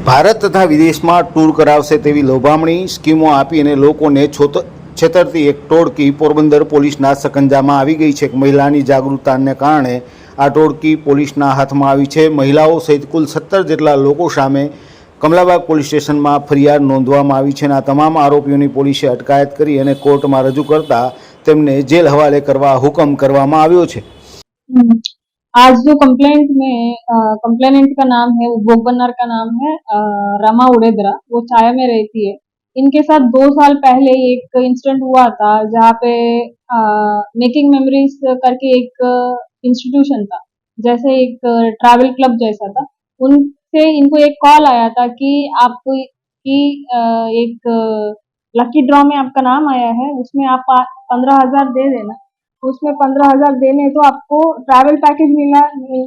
ભારત તથા વિદેશમાં ટૂર કરાવશે તેવી લોભામણી સ્કીમો આપી અને લોકોને છેતરતી એક ટોળકી પોરબંદર પોલીસના સકંજામાં આવી ગઈ છે. મહિલાની જાગૃતતાને કારણે આ ટોળકી પોલીસના હાથમાં આવી છે. મહિલાઓ સહિત કુલ 17 જેટલા લોકો સામે કમલાબાગ પોલીસ સ્ટેશનમાં ફરિયાદ નોંધવામાં આવી છે અને આ તમામ આરોપીઓની પોલીસે અટકાયત કરી અને કોર્ટમાં રજૂ કરતા તેમને જેલ હવાલે કરવા હુકમ કરવામાં આવ્યો છે. आज जो कंप्लेनेंट का नाम है, उपभोग बन्नर का नाम है रमा उड़ेदरा, वो छाया में रहती है। इनके साथ 2 साल पहले एक इंसिडेंट हुआ था जहाँ पे मेकिंग मेमोरीज करके एक इंस्टीट्यूशन था, जैसे एक ट्रैवल क्लब जैसा था। उनसे इनको एक कॉल आया था कि आपको एक लकी ड्रॉ में आपका नाम आया है, उसमें आप 15,000 दे देना। उसमें 15,000 देने तो आपको ट्रैवल पैकेज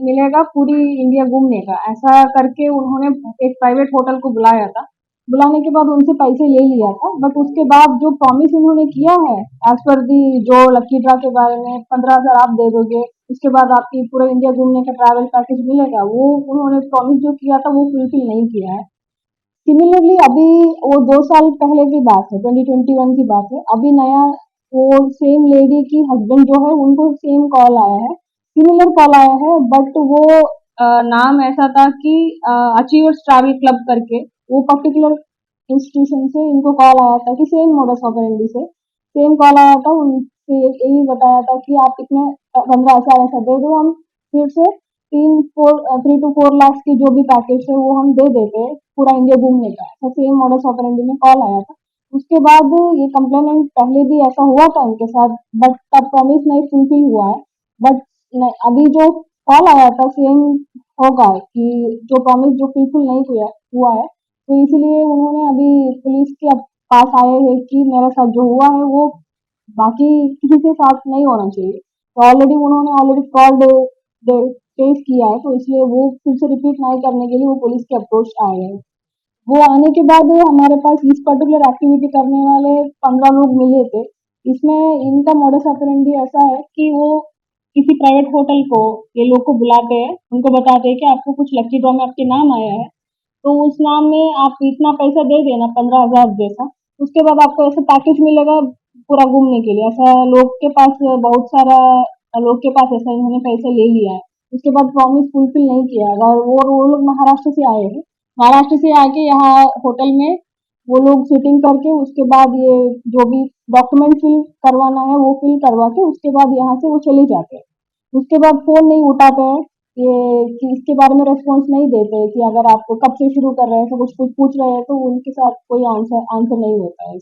मिलेगा पूरी इंडिया घूमने का। ऐसा करके उन्होंने एक प्राइवेट होटल को बुलाया था। बुलाने के बाद उनसे पैसे ले लिया था, बट उसके बाद जो प्रॉमिस उन्होंने किया है एज पर दी जो लकी ड्रा के बारे में 15,000 आप दे दोगे, उसके बाद आपकी पूरा इंडिया घूमने का ट्रैवल पैकेज मिलेगा, वो उन्होंने प्रॉमिस जो किया था वो फुलफिल नहीं किया है। सिमिलरली अभी वो 2 साल पहले की बात है, 2021 की बात है। अभी नया वो सेम लेडी की हस्बैंड जो है उनको सेम कॉल आया है, सिमिलर कॉल आया है, बट वो नाम ऐसा था कि अचीवर्स ट्रैवल क्लब करके वो पर्टिकुलर इंस्टीट्यूशन से इनको कॉल आया था कि सेम मोडस ऑपरेंडी से सेम कॉल आया था। उनसे ये भी बताया था कि आप इतने 15,000 ऐसा दे दो, हम फिर से 3 to 4 लाख की जो भी पैकेज है वो हम दे देते हैं पूरा इंडिया घूमने का। ऐसा सेम मोडस ऑपरेंडी में कॉल आया था। उसके बाद ये कंप्लेनेंट पहले भी ऐसा हुआ था उनके साथ, बट तब प्रॉमिस नहीं फुलफिल हुआ है। बट अभी जो कॉल आया था सेम होगा कि जो प्रॉमिस जो फुलफिल नहीं हुआ है, तो इसीलिए उन्होंने अभी पुलिस के पास आए हैं कि मेरे साथ जो हुआ है वो बाकी किसी के साथ नहीं होना चाहिए। तो उन्होंने फ्रॉड फेस किया है, तो इसलिए वो फिर से रिपीट नहीं करने के लिए वो पुलिस के अप्रोच आए हैं। वो आने के बाद हमारे पास इस पर्टिकुलर एक्टिविटी करने वाले 15 लोग मिले थे। इसमें इनका मोडस ऑपरेंडी ऐसा है कि वो किसी प्राइवेट होटल को ये लोग को बुलाते हैं, उनको बताते हैं कि आपको कुछ लकी ड्रॉ में आपके नाम आया है, तो उस नाम में आप इतना पैसा दे देना 15,000 जैसा, उसके बाद आपको ऐसा पैकेज मिलेगा पूरा घूमने के लिए। ऐसा लोग के पास बहुत सारा लोग के पास ऐसा इन्होंने पैसा ले लिया है। उसके बाद प्रॉमिस फुलफिल नहीं किया है और वो लोग महाराष्ट्र से आए हैं। महाराष्ट्र से आके यहाँ होटल में वो लोग सिटिंग करके उसके बाद ये जो भी डॉक्यूमेंट फिल करवाना है वो फिल करवा के उसके बाद यहाँ से वो चले जाते हैं। उसके बाद फोन नहीं उठाते हैं, ये कि इसके बारे में रेस्पॉन्स नहीं देते कि अगर आप कब से शुरू कर रहे हैं, तो कुछ पूछ रहे हैं, तो उनके साथ कोई आंसर नहीं होता है।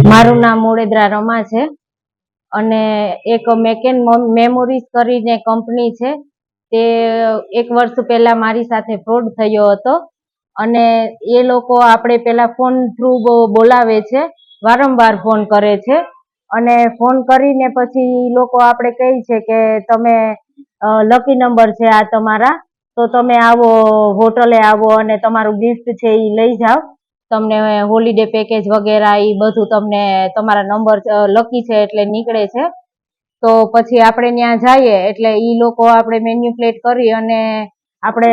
મારું નામ ઉડેદરા રમા છે અને એક મેકેન મેમોરીઝ કરીને કંપની છે, તે 1 વર્ષ પહેલા મારી સાથે ફ્રોડ થયો હતો અને એ લોકો આપણે પેલા ફોન થ્રુ બોલાવે છે, વારંવાર ફોન કરે છે અને ફોન કરીને પછી લોકો આપણે કહે છે કે તમે લકી નંબર છે આ તમારા, તો તમે આવો હોટલે આવો અને તમારું ગિફ્ટ છે એ લઈ જાઓ, તમને હોલિડે પેકેજ વગેરે એ બધું તમને તમારા નંબર લકી છે એટલે નીકળે છે। તો પછી આપણે ત્યાં જઈએ એટલે એ લોકો આપણે મેન્યુપ્લેટ કરી અને આપણે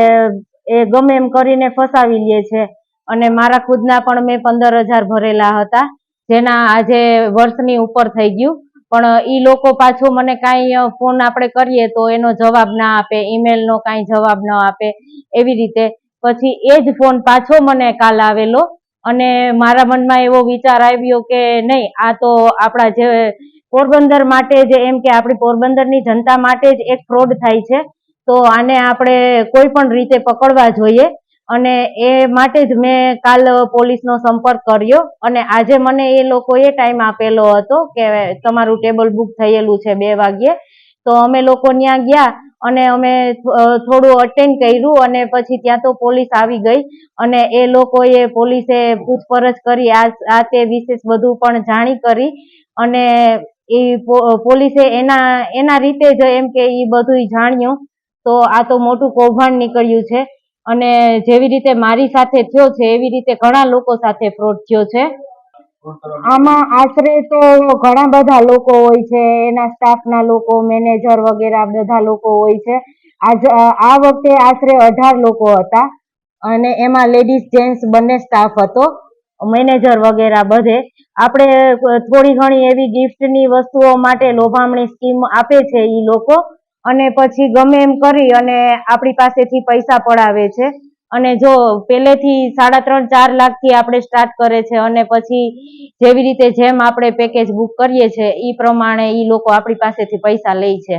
એ ગમે એમ કરીને ફસાવી લે છે અને મારા ખુદના પણ મેં 15,000 ભરેલા હતા, જેના આજે વર્ષની ઉપર થઈ ગયું, પણ એ લોકો પાછો મને કાંઈ ફોન આપણે કરીએ તો એનો જવાબ ના આપે, ઈમેલનો કાંઈ જવાબ ન આપે, એવી રીતે પછી એ જ ફોન પાછો મને કાલ આવેલો અને મારા મનમાં એવો વિચાર આવ્યો કે નહીં, આ તો આપણા જે પોરબંદર માટે જ એમ કે આપણી પોરબંદરની જનતા માટે જ એક ફ્રોડ થાય છે, તો આને આપણે કોઈ પણ રીતે પકડવા જોઈએ અને એ માટે જ મેં કાલ પોલીસનો સંપર્ક કર્યો અને આજે મને એ લોકોએ ટાઈમ આપેલો હતો કે તમારું ટેબલ બુક થયેલું છે 2 વાગ્યે, તો અમે લોકો ત્યાં ગયા અને અમે થોડું અટેન્ડ કર્યું અને પછી ત્યાં તો પોલીસ આવી ગઈ અને એ લોકોએ પોલીસે પૂછપરછ કરી, આ તે વિશેષ બધું પણ જાણી કરી અને એ પોલીસે એના રીતે જ એમ કે એ બધું જાણ્યું, તો આ તો મોટું કૌભાંડ નીકળ્યું છે અને જેવી રીતે મારી સાથે થયો છે એવી રીતે ઘણા લોકો સાથે ફ્રોડ થયો છે। આમાં આશરે તો ઘણા બધા લોકો હોય છે, એના સ્ટાફના લોકો, મેનેજર વગેરે બધા લોકો હોય છે। આ વખતે આશરે 18 લોકો હતા અને એમાં લેડીઝ જેન્ટ્સ બંને સ્ટાફ હતો, મેનેજર વગેરે બધે. આપણે થોડી ઘણી એવી ગિફ્ટની વસ્તુઓ માટે લોભામણી સ્કીમ આપે છે એ લોકો, અને પછી ગમે એમ કરી અને આપણી પાસેથી પૈસા પડાવે છે. અને જો પહેલેથી 3.5-4 લાખથી આપણે સ્ટાર્ટ કરે છે, અને પછી જેવી રીતે જેમ આપણે પેકેજ બુક કરીએ છીએ એ પ્રમાણે એ લોકો આપણી પાસેથી પૈસા લે છે.